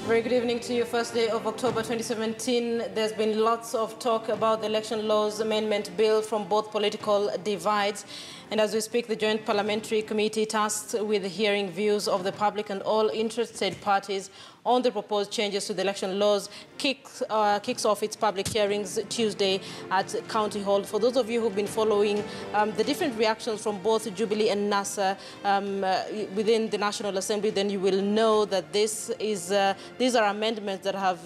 Very good evening to you. First day of October 2017. There's been lots of talk about the Election Laws Amendment Bill from both political divides. And as we speak, the Joint Parliamentary Committee tasked with hearing views of the public and all interested parties on the proposed changes to the election laws kicks off its public hearings Tuesday at County Hall. For those of you who've been following the different reactions from both Jubilee and NASA within the National Assembly, then you will know that these are amendments that have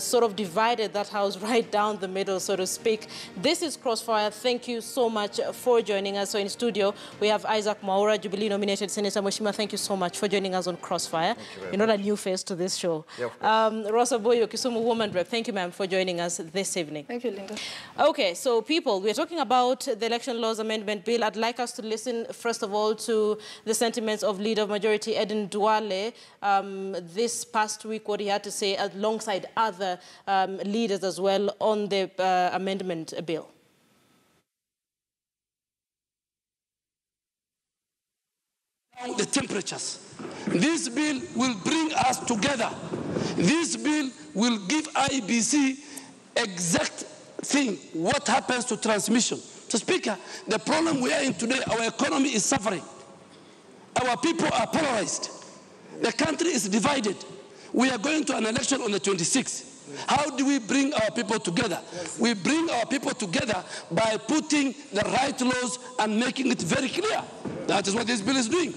sort of divided that house right down the middle, so to speak. This is Crossfire. Thank you so much for joining us. So in studio, we have Isaac Mwaura, Jubilee-nominated Senator. Mheshimiwa, thank you so much for joining us on Crossfire. You're not a new face to this show. Yeah, Rosa Boyo, Kisumu Woman Rep, thank you, ma'am, for joining us this evening. Thank you, Linda. Okay, so people, we're talking about the Election Laws Amendment Bill. I'd like us to listen, first of all, to the sentiments of Leader of Majority Eden Duale this past week, what he had to say alongside other leaders as well on the amendment bill. The temperatures. This bill will bring us together. This bill will give IBC exact thing, what happens to transmission. So Speaker, the problem we are in today, our economy is suffering. Our people are polarized. The country is divided. We are going to an election on the 26th. How do we bring our people together? We bring our people together by putting the right laws and making it very clear. That is what this bill is doing.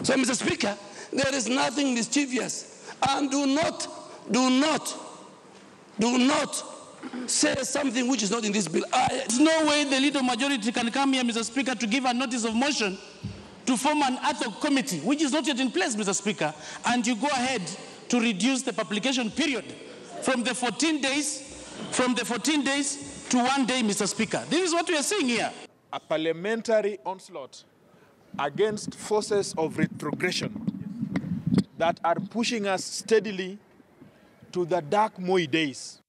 So, Mr. Speaker, there is nothing mischievous. And do not say something which is not in this bill. There's no way the Leader Majority can come here, Mr. Speaker, to give a notice of motion to form an ad hoc committee, which is not yet in place, Mr. Speaker, and you go ahead to reduce the publication period from the 14 days to 1 day, Mr. Speaker. This is what we are seeing here. A parliamentary onslaught against forces of retrogression that are pushing us steadily to the dark Moi days.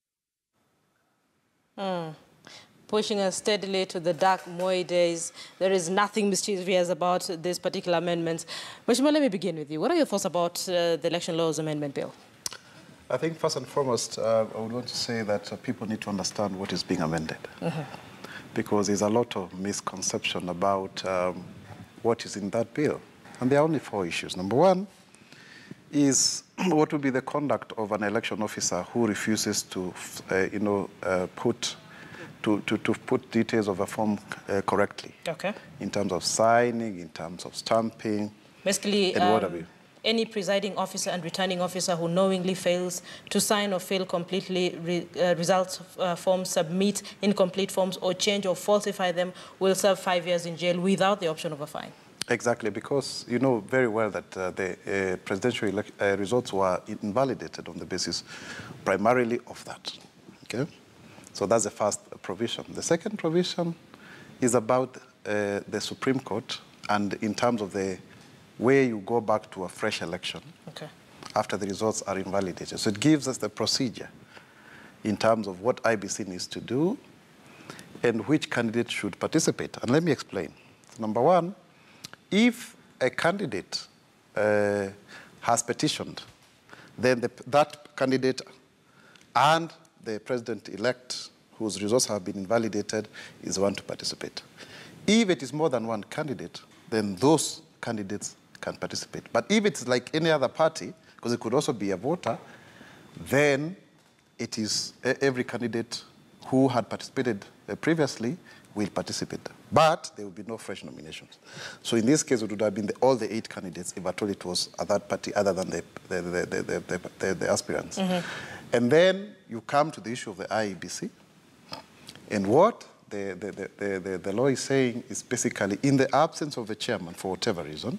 Pushing us steadily to the dark Moi days. There is nothing mischievous about this particular amendment. Mheshimiwa, let me begin with you. What are your thoughts about the Election Laws Amendment Bill? I think first and foremost, I would want to say that people need to understand what is being amended. Because there's a lot of misconception about what is in that bill. And there are only 4 issues. Number one is what would be the conduct of an election officer who refuses to, put details of a form correctly. Okay. In terms of signing, in terms of stamping, basically, and what have you. Any presiding officer and returning officer who knowingly fails to sign or fail completely results forms, submit incomplete forms, or change or falsify them will serve 5 years in jail without the option of a fine. Exactly, because you know very well that the presidential results were invalidated on the basis primarily of that. Okay? So that's the first provision. The second provision is about the Supreme Court and in terms of the way you go back to a fresh election after the results are invalidated. So it gives us the procedure in terms of what IBC needs to do and which candidate should participate. And let me explain. So number one, if a candidate has petitioned, then that candidate and the president-elect whose results have been invalidated is one to participate. If it is more than one candidate, then those candidates can participate. But if it's like any other party, because it could also be a voter, then it is every candidate who had participated previously will participate. But there will be no fresh nominations. So in this case, it would have been all the 8 candidates if at all it was a third party other than the aspirants. And then you come to the issue of the IEBC. And what the law is saying is basically in the absence of the chairman, for whatever reason,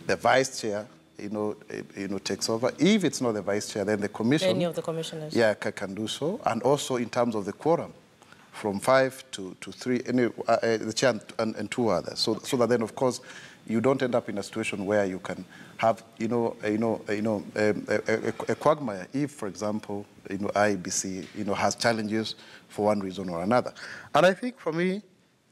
the vice chair, takes over. If it's not the vice chair, then the commission, any of the commissioners, can do so. And also in terms of the quorum, from 5 to 3, the chair and 2 others. So that then, of course, you don't end up in a situation where you can have, a quagmire. If, for example, IBC, has challenges for one reason or another. And I think for me,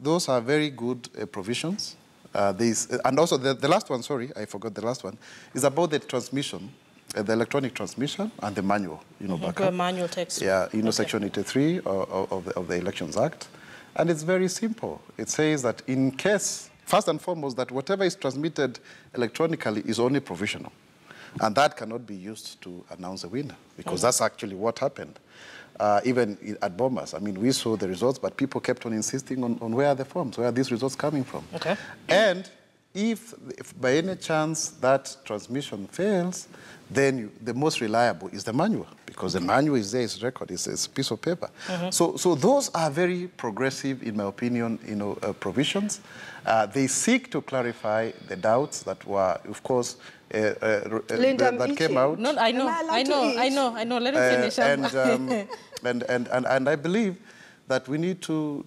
those are very good provisions. And also the last one, sorry, I forgot the last one, is about the transmission the electronic transmission and the manual, backup. Manual text. Yeah, Section 83 of the Elections Act. And it's very simple. It says that in case, first and foremost, that whatever is transmitted electronically is only provisional. And that cannot be used to announce a winner, because that's actually what happened. Even at Bomas, I mean, we saw the results, but people kept on insisting on where are the forms, where are these results coming from. Okay. And if by any chance that transmission fails, then the most reliable is the manual, because the manual is there, it's record, it's a piece of paper. So those are very progressive, in my opinion, provisions. They seek to clarify the doubts that were, of course, that came out. No, I know. Let him finish. And I believe that we need to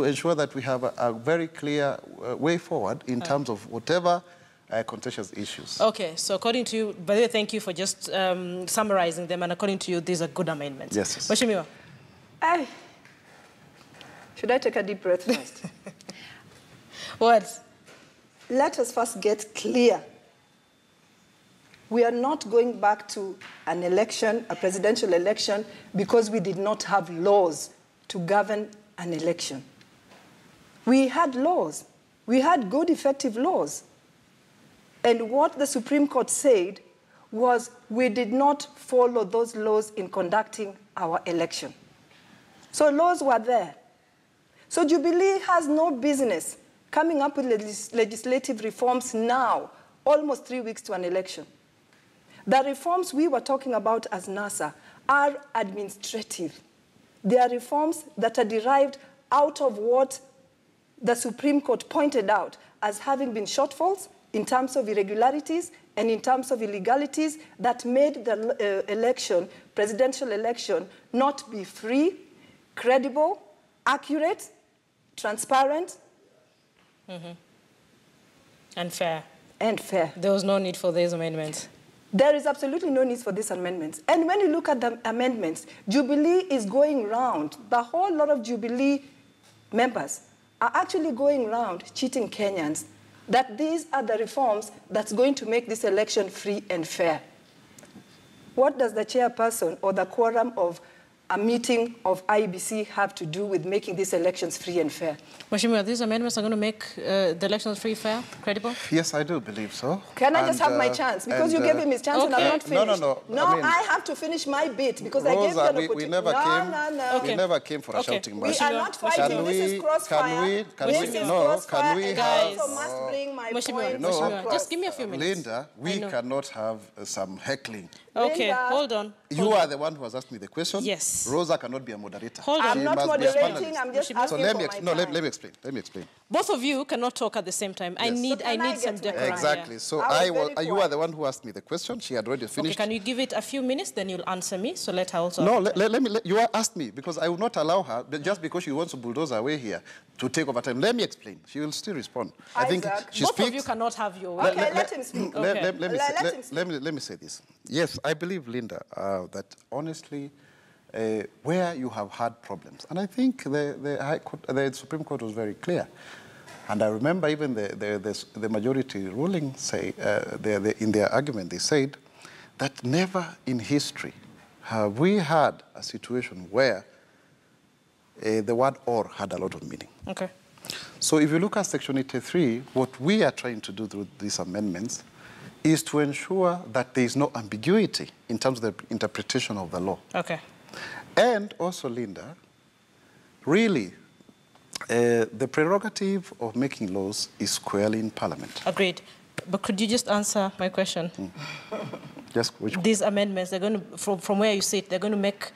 ensure that we have a very clear way forward in terms of whatever contentious issues. Okay, so according to you, by the way, thank you for just summarizing them, and according to you, these are good amendments. Yes. Mheshimiwa. Should I take a deep breath first? What? Let us first get clear. We are not going back to an election, a presidential election, because we did not have laws to govern an election. We had laws. We had good, effective laws. And what the Supreme Court said was we did not follow those laws in conducting our election. So laws were there. So Jubilee has no business coming up with legislative reforms now, almost 3 weeks to an election. The reforms we were talking about as NASA are administrative. They are reforms that are derived out of what the Supreme Court pointed out as having been shortfalls in terms of irregularities and in terms of illegalities that made the presidential election, not be free, credible, accurate, transparent. And fair. And fair. There was no need for these amendments. There is absolutely no need for these amendments. And when you look at the amendments, Jubilee is going round. The whole lot of Jubilee members are actually going round cheating Kenyans that these are the reforms that's going to make this election free and fair. What does the chairperson or the quorum of a meeting of IEBC have to do with making these elections free and fair? Mheshimiwa, these amendments are going to make the elections free, fair, credible? Yes, I do believe so. Can I just have my chance? Because you gave him his chance and I'm not finished. No, I have to finish my bit because I gave you an opportunity. We never came for a shouting match. We are not fighting. This is crossfire. Guys, I also must bring my point. Mheshimiwa, just give me a few minutes. Linda, we cannot have some heckling. Okay, Linda, hold on. You are the one who has asked me the question. Yes. Rosa cannot be a moderator. Hold on. I'm not moderating. I'm just asking for my time. Let me explain. Both of you cannot talk at the same time. Yes. I need some decorum. Exactly. So you are the one who asked me the question. She had already finished. Okay, can you give it a few minutes, then you'll answer me? So let her also. No, you asked me because I will not allow her, just because she wants to bulldoze her way here, to take over time. Let me explain. She will still respond. Isaac, I think she both speaks. of you cannot have your way. Okay, let him speak. Let me say this. Yes, I believe, Linda, that honestly, where you have had problems, and I think the Supreme Court was very clear, and I remember even the majority ruling say in their argument they said that never in history have we had a situation where the word "or" had a lot of meaning. Okay. So if you look at Section 83, what we are trying to do through these amendments is to ensure that there is no ambiguity in terms of the interpretation of the law. Okay. And also, Linda, really, the prerogative of making laws is squarely in Parliament. Agreed. But could you just answer my question? Yes, which one? These amendments, they're going to, from where you sit, they're going to make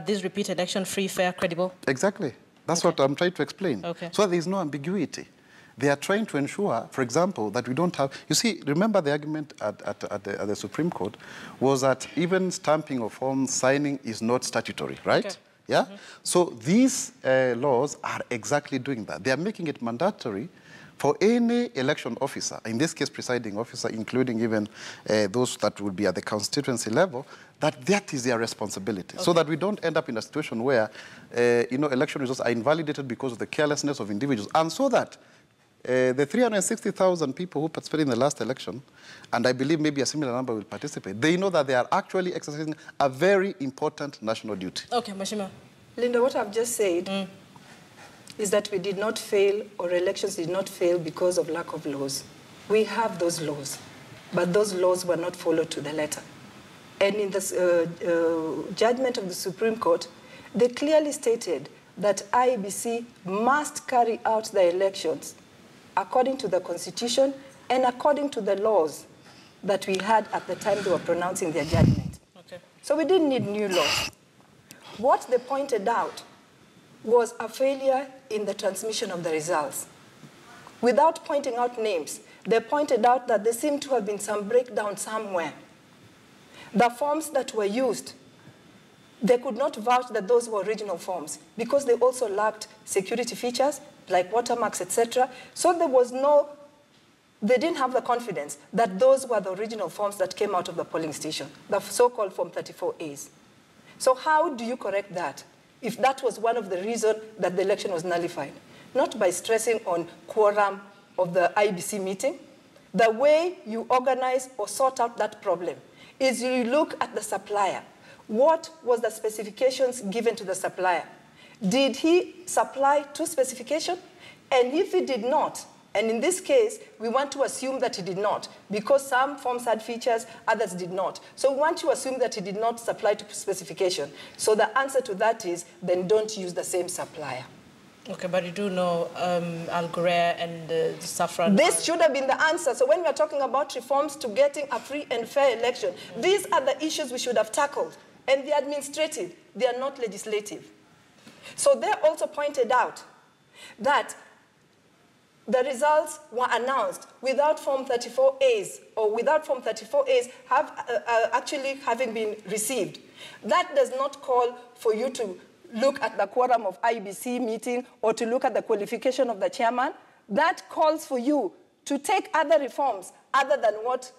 this repeat election free, fair, credible? Exactly. That's what I'm trying to explain. Okay. So there is no ambiguity. They are trying to ensure, for example, that we don't have... You see, remember the argument at the Supreme Court was that even stamping of forms, signing is not statutory, right? Okay. Yeah? So these laws are exactly doing that. They are making it mandatory for any election officer, in this case presiding officer, including even those that would be at the constituency level, that is their responsibility. Okay. So that we don't end up in a situation where, election results are invalidated because of the carelessness of individuals, and so that The 360,000 people who participated in the last election, and I believe maybe a similar number will participate, they know that they are actually exercising a very important national duty. Okay, Mheshimiwa. Linda, what I've just said is that we did not fail, or elections did not fail because of lack of laws. We have those laws, but those laws were not followed to the letter. And in the judgment of the Supreme Court, they clearly stated that IEBC must carry out the elections according to the Constitution and according to the laws that we had at the time they were pronouncing their judgment. Okay. So we didn't need new laws. What they pointed out was a failure in the transmission of the results. Without pointing out names, they pointed out that there seemed to have been some breakdown somewhere. The forms that were used, they could not vouch that those were original forms because they also lacked security features like watermarks, etc. So they didn't have the confidence that those were the original forms that came out of the polling station, the so-called Form 34As. So how do you correct that if that was one of the reasons that the election was nullified? Not by stressing on quorum of the IEBC meeting. The way you organize or sort out that problem is you look at the supplier. What was the specifications given to the supplier? Did he supply to specification? And if he did not, and in this case, we want to assume that he did not, because some forms had features, others did not. So we want to assume that he did not supply to specification. So the answer to that is, then don't use the same supplier. Okay, but you do know Al Ghurair and the Saffron. This should have been the answer. So when we are talking about reforms to getting a free and fair election, these are the issues we should have tackled. And they're administrative, they are not legislative. So they also pointed out that the results were announced without Form 34As, or without Form 34As actually having been received. That does not call for you to look at the quorum of IEBC meeting or to look at the qualification of the chairman. That calls for you to take other reforms other than what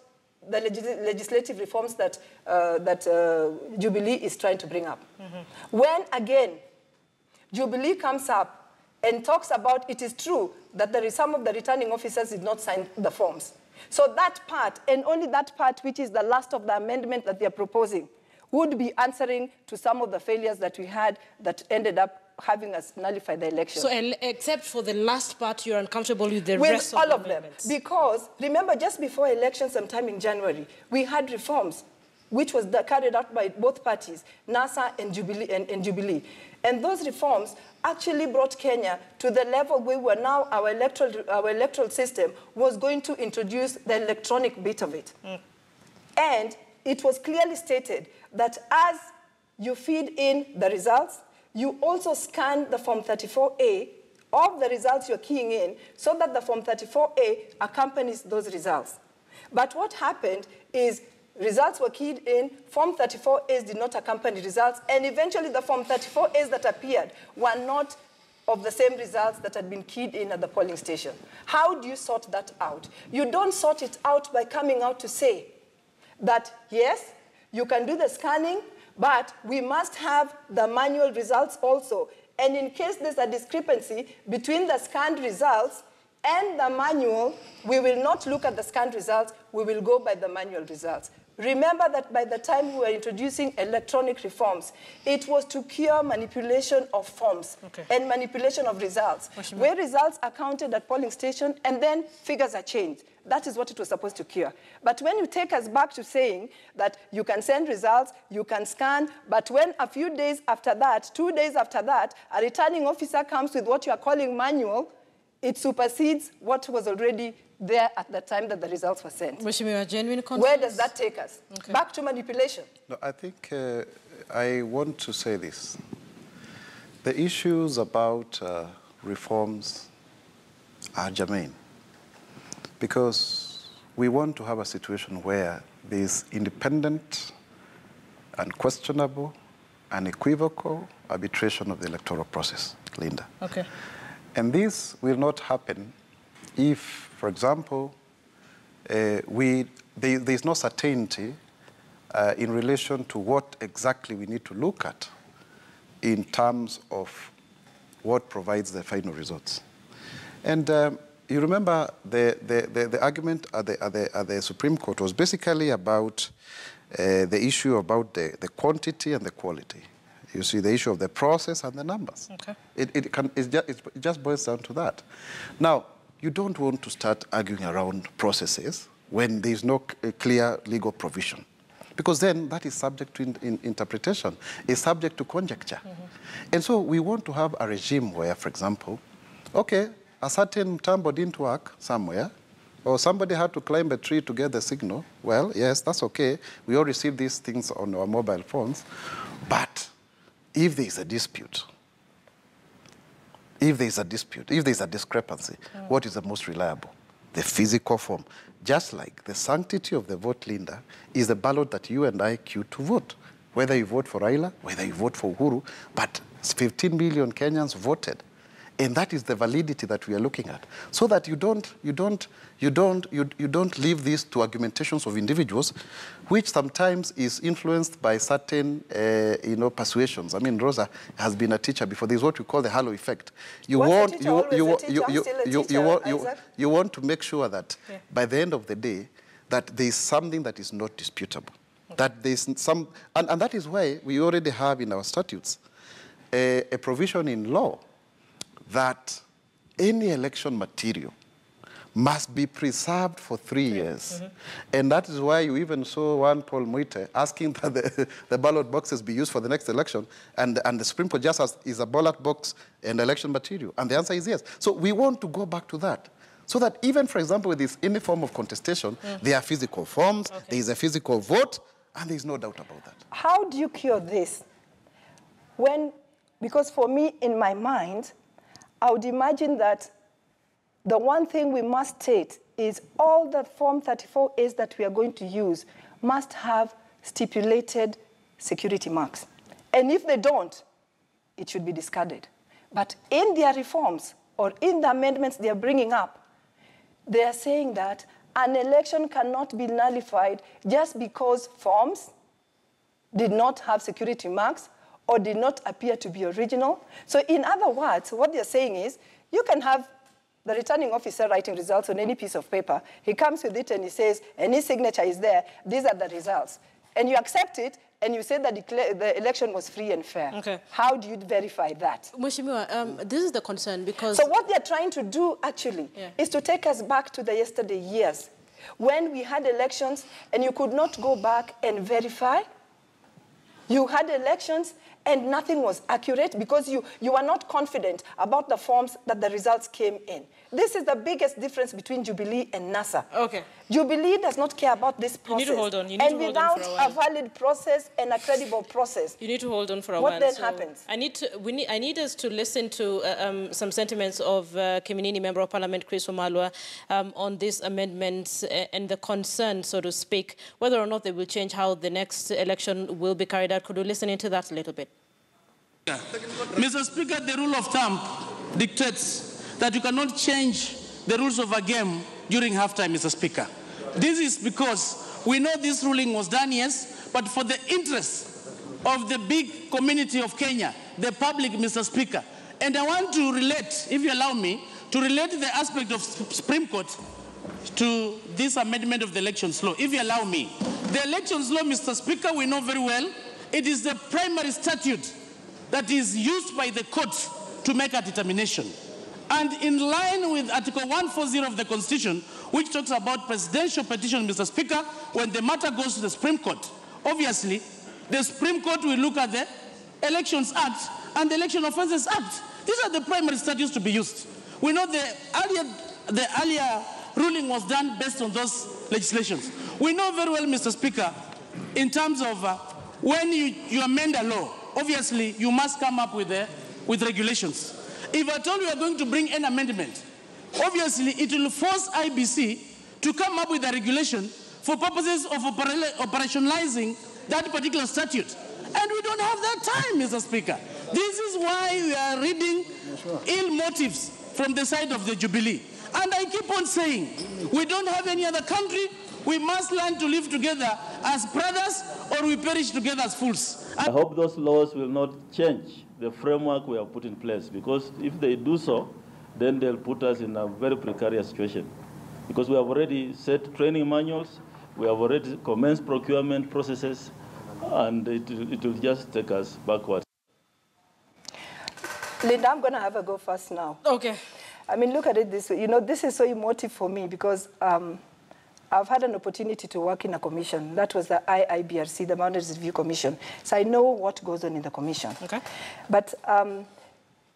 the legislative reforms that Jubilee is trying to bring up. When, again, Jubilee comes up and talks about it is true that there is some of the returning officers did not sign the forms. So that part, and only that part, which is the last of the amendment that they are proposing, would be answering to some of the failures that we had that ended up having us nullify the election. So except for the last part, you're uncomfortable with the rest all of the amendments? Because, remember, just before elections sometime in January, we had reforms which was carried out by both parties, NASA and Jubilee. And those reforms actually brought Kenya to the level where we were now, our electoral system was going to introduce the electronic bit of it. And it was clearly stated that as you feed in the results, you also scan the Form 34A of the results you're keying in so that the Form 34A accompanies those results. But what happened is results were keyed in, Form 34As did not accompany results, and eventually the Form 34As that appeared were not of the same results that had been keyed in at the polling station. How do you sort that out? You don't sort it out by coming out to say that, yes, you can do the scanning, but we must have the manual results also. And in case there's a discrepancy between the scanned results and the manual, we will not look at the scanned results, we will go by the manual results. Remember that by the time we were introducing electronic reforms, it was to cure manipulation of forms and manipulation of results, where results are counted at polling station and then figures are changed. That is what it was supposed to cure. But when you take us back to saying that you can send results, you can scan, but when a few days after that, 2 days after that, a returning officer comes with what you are calling manual, it supersedes what was already there at the time that the results were sent. Where does that take us? Back to manipulation. No, I think I want to say this. The issues about reforms are germane because we want to have a situation where there is independent, unquestionable, unequivocal arbitration of the electoral process, Linda. And this will not happen if, for example, there is no certainty in relation to what exactly we need to look at in terms of what provides the final results. And you remember the argument at the Supreme Court was basically about the issue about the quantity and the quality. You see, the issue of the process and the numbers. Okay. It just boils down to that. Now, you don't want to start arguing around processes when there is no clear legal provision, because then that is subject to interpretation, is subject to conjecture. And so we want to have a regime where, for example, okay, a certain tambo didn't work somewhere, or somebody had to climb a tree to get the signal. Well, yes, that's okay. We all receive these things on our mobile phones. But if there is a dispute, if there is a discrepancy, what is the most reliable? The physical form. Just like the sanctity of the vote, Linda, is the ballot that you and I queue to vote. Whether you vote for Raila, whether you vote for Uhuru, but 15 million Kenyans voted. And that is the validity that we are looking at. So that you don't leave this to argumentations of individuals, which sometimes is influenced by certain, persuasions. I mean, Rosa has been a teacher before. There's what we call the halo effect. You want to make sure that by the end of the day, that there is something that is not disputable. Okay. That there is some, and that is why we already have in our statutes a provision in law that any election material must be preserved for 3 years. And that is why you even saw one Paul Muite asking that the ballot boxes be used for the next election, and the Supreme Court just as is a ballot box and election material. And the answer is yes. So we want to go back to that. So that even, for example, with this any form of contestation, there are physical forms, there is a physical vote, and there is no doubt about that. How do you cure this? Because for me, in my mind, I would imagine that the one thing we must state is all the Form 34As that we are going to use must have stipulated security marks. And if they don't, it should be discarded. But in their reforms or in the amendments they are bringing up, they are saying that an election cannot be nullified just because forms did not have security marks or did not appear to be original. So in other words, what they're saying is, you can have the returning officer writing results on any piece of paper. He comes with it and he says, any signature is there, these are the results. And you accept it, and you say that the election was free and fair. Okay. How do you verify that? Mheshimiwa, this is the concern because... So what they're trying to do, actually, is to take us back to the yesterday years, when we had elections and you could not go back and verify. You had elections and nothing was accurate because you were not confident about the forms that the results came in. This is the biggest difference between Jubilee and NASA. Okay. Jubilee does not care about this process. You need to hold on. You need and to hold without on for a while. A valid process and a credible process. You need to hold on for a while. What then happens? I need us to listen to some sentiments of Kiminini Member of Parliament Chris Wamalwa on these amendments and the concern, so to speak, whether or not they will change how the next election will be carried out. Could we listen into that a little bit? Mr. Speaker, the rule of thumb dictates that you cannot change the rules of a game during halftime, Mr. Speaker. This is because we know this ruling was done, yes, but for the interest of the big community of Kenya, the public, Mr. Speaker. And I want to relate, if you allow me, to relate the aspect of Supreme Court to this amendment of the elections law, if you allow me. The elections law, Mr. Speaker, we know very well, it is the primary statute that is used by the courts to make a determination. And in line with Article 140 of the Constitution, which talks about presidential petition, Mr. Speaker, when the matter goes to the Supreme Court, obviously, the Supreme Court will look at the Elections Act and the Election Offences Act. These are the primary statutes to be used. We know the earlier ruling was done based on those legislations. We know very well, Mr. Speaker, in terms of when you amend a law, obviously, you must come up with regulations. If at all we are going to bring an amendment, obviously it will force IBC to come up with a regulation for purposes of operationalizing that particular statute. And we don't have that time, Mr. Speaker. This is why we are reading ill motives from the side of the Jubilee. And I keep on saying, we don't have any other country. We must learn to live together as brothers, or we perish together as fools. I hope those laws will not change the framework we have put in place, because if they do so, then they'll put us in a very precarious situation. Because we have already set training manuals, we have already commenced procurement processes, and it will just take us backwards. Linda, I'm going to have a go first now. Okay. I mean, look at it this way. You know, this is so emotive for me because I've had an opportunity to work in a commission. That was the IIBRC, the Boundaries Review Commission. So I know what goes on in the commission. Okay. But,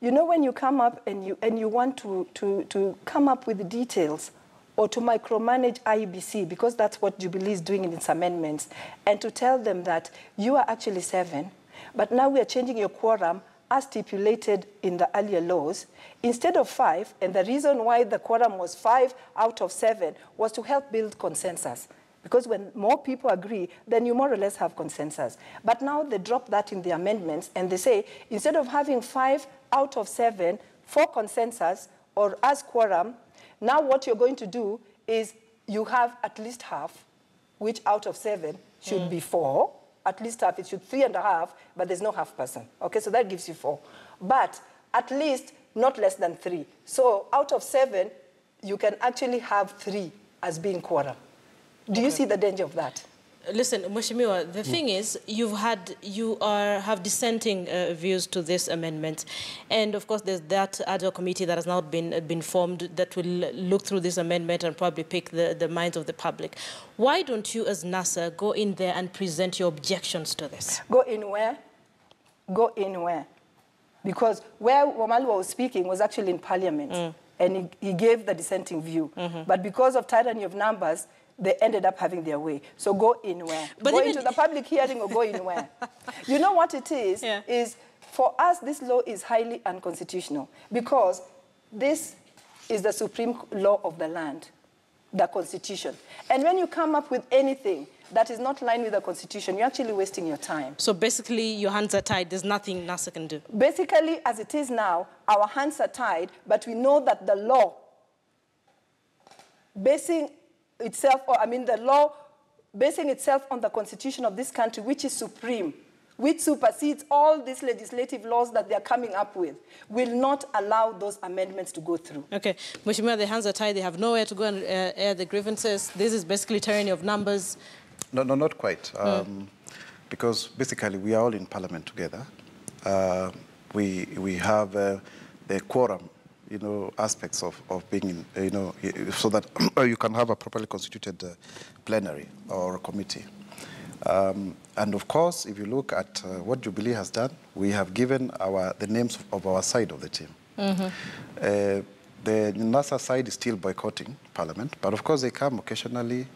you know, when you come up and you want to come up with the details or to micromanage IEBC, because that's what Jubilee is doing in its amendments, and to tell them that you are actually 7, but now we are changing your quorum as stipulated in the earlier laws, instead of 5, and the reason why the quorum was 5 out of 7 was to help build consensus. Because when more people agree, then you more or less have consensus. But now they drop that in the amendments, and they say, instead of having 5 out of 7 for consensus or as quorum, now what you're going to do is you have at least half, which out of 7 should be 4. At least half, it should 3.5, but there's no half person. Okay, so that gives you 4. But at least not less than 3. So out of 7, you can actually have 3 as being quorum. Do you see the danger of that? Listen, Mheshimiwa, the thing is, you have dissenting views to this amendment, and of course, there's that other committee that has now been formed that will look through this amendment and probably pick the minds of the public. Why don't you, as NASA, go in there and present your objections to this? Go in where? Go in where? Because where Wamalwa was speaking was actually in Parliament, and he gave the dissenting view. But because of tyranny of numbers, they ended up having their way. So go in where? But go into the public hearing or go in where? You know what it is? Yeah. Is for us, this law is highly unconstitutional because this is the supreme law of the land, the Constitution. And when you come up with anything that is not in line with the Constitution, you're actually wasting your time. So basically, your hands are tied. There's nothing NASA can do. Basically, as it is now, our hands are tied, but we know that the law basing itself, the law basing itself on the Constitution of this country, which is supreme, which supersedes all these legislative laws that they're coming up with, will not allow those amendments to go through. Okay. Mheshimiwa, the hands are tied. They have nowhere to go and air the grievances. This is basically tyranny of numbers. No, not quite. Because basically we are all in Parliament together. We have the quorum, aspects of being in, so that you can have a properly constituted plenary or committee. And of course, if you look at what Jubilee has done, we have given the names of our side of the team. The NASA side is still boycotting Parliament, but of course they come occasionally,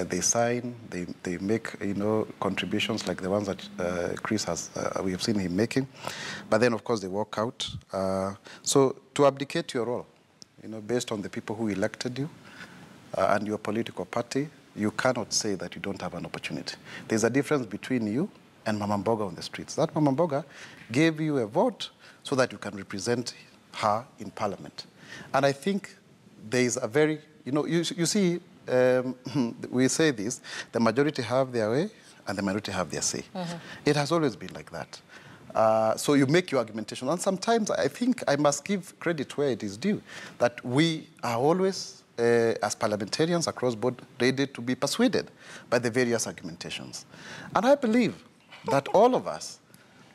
they sign, they make contributions like the ones that Chris has, we have seen him making, but then of course they walk out. So to abdicate your role, based on the people who elected you and your political party, you cannot say that you don't have an opportunity. There's a difference between you and Mama Mboga on the streets. That Mama Mboga gave you a vote so that you can represent her in Parliament. And I think there is a very, you see, we say this, the majority have their way and the minority have their say. It has always been like that. So you make your argumentation. And sometimes I think I must give credit where it is due, that we are always, as parliamentarians across board, ready to be persuaded by the various argumentations. And I believe that all of us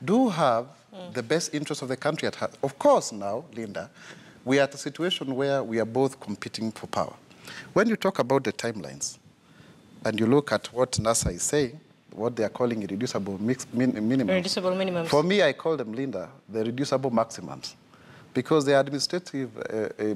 do have the best interests of the country at heart. Of course now, Linda, we are at a situation where we are both competing for power. When you talk about the timelines, and you look at what NASA is saying, what they are calling irreducible minimums. Irreducible minimums. For me, I call them, Linda, the reducible maximums. Because they are administrative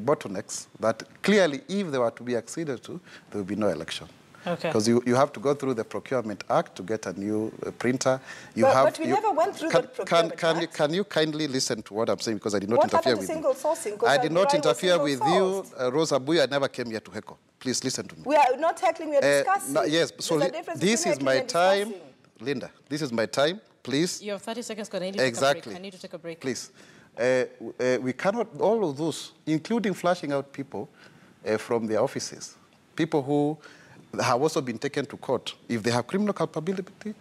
bottlenecks that clearly, if they were to be acceded to, there will be no election. Okay. Because you have to go through the Procurement Act to get a new printer. But we never went through the Procurement Act. Can you kindly listen to what I'm saying? Because I did not interfere with you. What happened to single sourcing? I did not interfere with you, Rosa Bui. I never came here to heckle. Please listen to me. We are not heckling, we are discussing. Yes, so this is my time. Linda, this is my time. Please. You have 30 seconds, because I need to take a break. Please. We cannot, all of those, including flashing out people from their offices, people who have also been taken to court. If they have criminal culpability,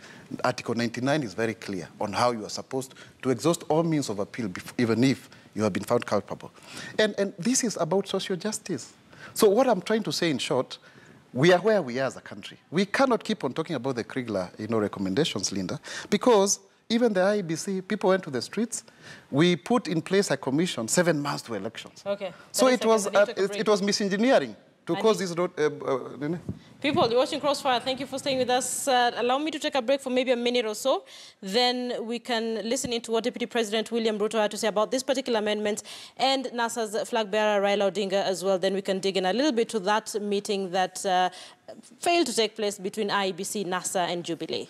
Article 99 is very clear on how you are supposed to exhaust all means of appeal, even if you have been found culpable. And this is about social justice. So what I'm trying to say in short, we are where we are as a country. We cannot keep on talking about the Kriegler, recommendations, Linda, because even the IEBC, people went to the streets. We put in place a commission 7 months to elections. Okay. So it was misengineering to cause this. People, you're watching Crossfire. Thank you for staying with us. Allow me to take a break for maybe a minute or so. Then we can listen into what Deputy President William Ruto had to say about this particular amendment and NASA's flag bearer Raila Odinga as well. Then we can dig in a little bit to that meeting that failed to take place between IEBC, NASA and Jubilee.